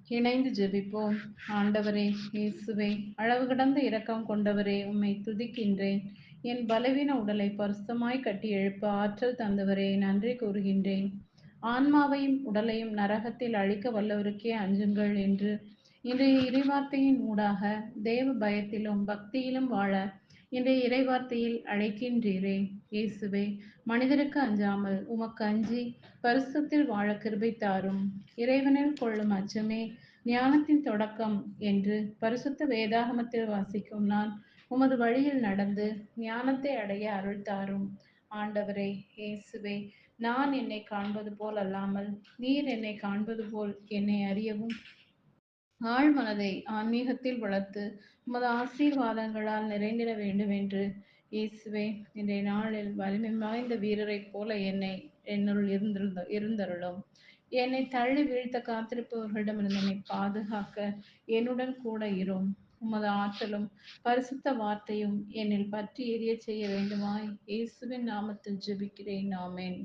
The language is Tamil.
இணைந்து ஜெபிப்போம். ஆண்டவரே, இயேசுவே, அளவு கடந்த இரக்கம் கொண்டவரே, உம்மை துதிக்கின்றேன். என் பலவீன உடலை பரிசுத்தமாய் கட்டி எழுப்ப ஆற்றல் தந்தவரே, நன்றி கூறுகின்றேன். ஆன்மாவையும் உடலையும் நரகத்தில் அழிக்க வல்லவருக்கே அஞ்சுங்கள் என்று இன்றைய இறைவார்த்தையின் ஊடாக தேவ பயத்திலும் பக்தியிலும் வாழ இன்றைய இறைவார்த்தையில் அழைக்கின்றீரே. இயேசுவே, மனிதருக்கு அஞ்சாமல் உமக்கு அஞ்சி பரிசுத்தத்தில் வாழ கிருபை தாரும். இறைவனில் கொள்ளும் அச்சமே ஞானத்தின் தொடக்கம் என்று பரிசுத்த வேதாகமத்தில் வாசிக்கும் நான் உமது வழியில் நடந்து ஞானத்தை அடைய அருள் தாரும். ஆண்டவரே, இயேசுவே, நான் என்னை காண்பது போல் அல்லாமல் நீர் என்னை காண்பது போல் என்னை அறியவும் ஆழ் மனதை ஆன்மீகத்தில் வளர்த்து உமது ஆசீர்வாதங்களால் நிறைந்திட வேண்டும் என்று இயேசுவே, இன்றைய நாளில் வலிமை வாய்ந்த வீரரைப் போல என்னுள் இருந்தருளும். என்னை தள்ளி வீழ்த்த காத்திருப்பவர்களிடமிருந்து என்னை பாதுகாக்க என்னுடன் கூட இரும். உமது ஆற்றலும் பரிசுத்த வார்த்தையும் என்னில் பற்றி எரிய செய்ய வேண்டுமாய் இயேசுவின் நாமத்தில் ஜெபிக்கிறேன். ஆமென்.